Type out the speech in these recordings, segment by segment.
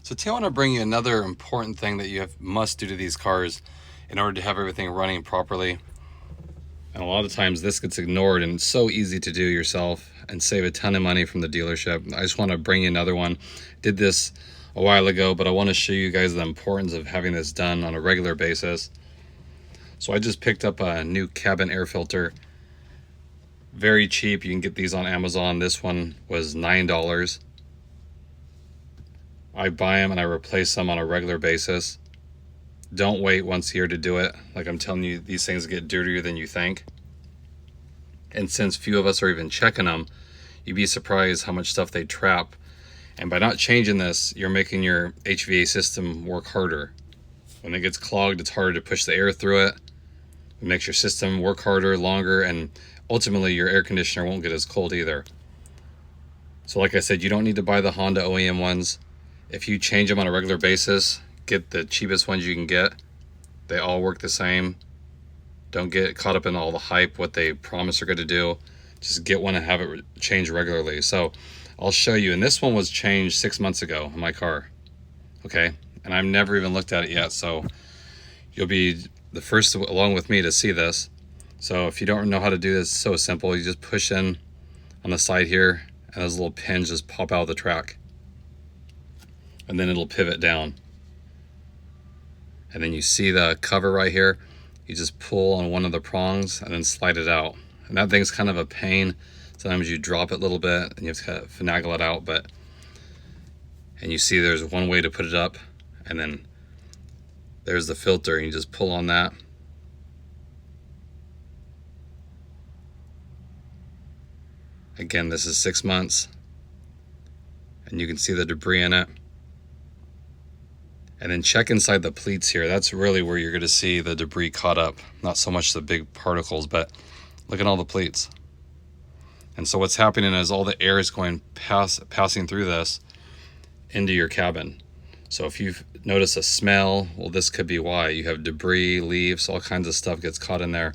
So today I want to bring you another important thing that you must do to these cars in order to have everything running properly. And a lot of times this gets ignored, and it's so easy to do yourself and save a ton of money from the dealership. I just want to bring you another one. Did this a while ago, but I want to show you guys the importance of having this done on a regular basis. So I just picked up a new cabin air filter. Very cheap. You can get these on Amazon. This one was $9. I buy them and I replace them on a regular basis. Don't wait once a year to do it. Like I'm telling you, these things get dirtier than you think. And since few of us are even checking them, you'd be surprised how much stuff they trap. And by not changing this, you're making your HVAC system work harder. When it gets clogged, it's harder to push the air through it. It makes your system work harder, longer, and ultimately your air conditioner won't get as cold either. So like I said, you don't need to buy the Honda OEM ones. If you change them on a regular basis, get the cheapest ones you can get. They all work the same. Don't get caught up in all the hype, what they promise are going to do. Just get one and have it changed regularly. So I'll show you. And this one was changed 6 months ago in my car. Okay. And I've never even looked at it yet. So you'll be the first along with me to see this. So if you don't know how to do this, it's so simple. You just push in on the side here and those little pins just pop out of the track. And then it'll pivot down. And then you see the cover right here. You just pull on one of the prongs and then slide it out. And that thing's kind of a pain. Sometimes you drop it a little bit and you have to kind of finagle it out. And you see there's one way to put it up. And then there's the filter. And you just pull on that. Again, this is 6 months. And you can see the debris in it. And then check inside the pleats here. That's really where you're going to see the debris caught up. Not so much the big particles, but look at all the pleats. And so what's happening is all the air is going passing through this into your cabin. So if you've noticed a smell, well, this could be why. You have debris, leaves, all kinds of stuff gets caught in there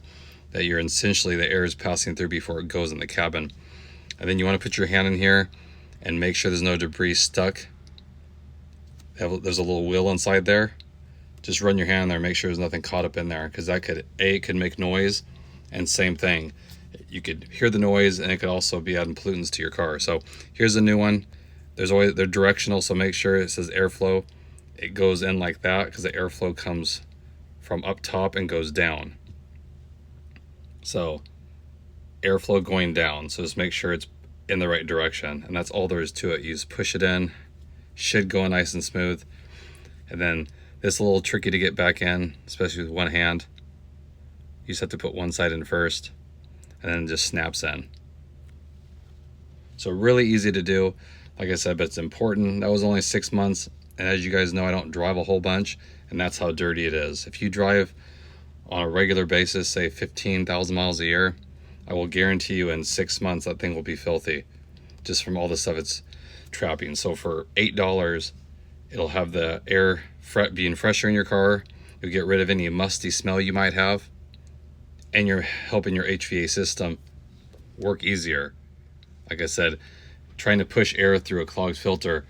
that you're essentially the air is passing through before it goes in the cabin. And then you want to put your hand in here and make sure there's no debris stuck. There's a little wheel inside there. Just run your hand there, make sure there's nothing caught up in there, because that could make noise, and same thing, you could hear the noise and it could also be adding pollutants to your car. So here's a new one. They're directional, so make sure it says airflow. It goes in like that because the airflow comes from up top and goes down. So airflow going down, so just make sure it's in the right direction, and that's all there is to it. You just push it in. Should go nice and smooth. And then this is a little tricky to get back in, especially with one hand. You just have to put one side in first and then it just snaps in. So really easy to do, like I said, but it's important. That was only 6 months, and as you guys know, I don't drive a whole bunch, and that's how dirty it is. If you drive on a regular basis, say 15,000 miles a year, I will guarantee you in 6 months that thing will be filthy, just from all the stuff it's trapping. So for $8, it'll have the air being fresher in your car. You'll get rid of any musty smell you might have, and you're helping your HVAC system work easier. Like I said, trying to push air through a clogged filter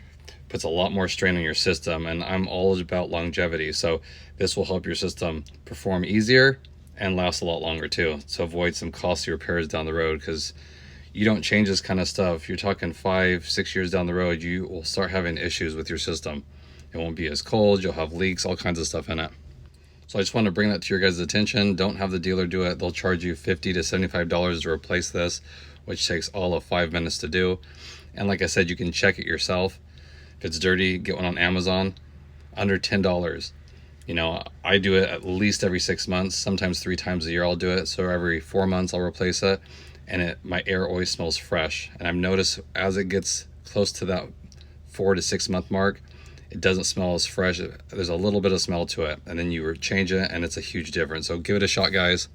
puts a lot more strain on your system, and I'm all about longevity, so this will help your system perform easier and last a lot longer too, to avoid some costly repairs down the road. Because you don't change this kind of stuff, you're talking 5-6 years down the road, you will start having issues with your system. It won't be as cold, you'll have leaks, all kinds of stuff in it. So I just want to bring that to your guys' attention. Don't have the dealer do it. They'll charge you $50 to $75 to replace this, which takes all of 5 minutes to do. And like I said, you can check it yourself. If it's dirty, get one on Amazon, under $10. You know, I do it at least every 6 months, sometimes 3 times a year I'll do it. So every 4 months I'll replace it. And my air always smells fresh. And I've noticed as it gets close to that 4 to 6 month mark, it doesn't smell as fresh. There's a little bit of smell to it, and then you change it and it's a huge difference. So give it a shot, guys.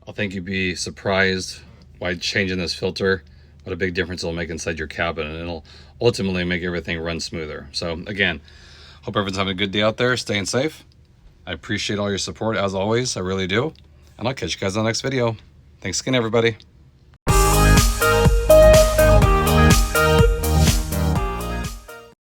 I think you'd be surprised by changing this filter, what a big difference it'll make inside your cabin, and it'll ultimately make everything run smoother. So again, hope everyone's having a good day out there, staying safe. I appreciate all your support as always, I really do. And I'll catch you guys on the next video. Thanks again, everybody.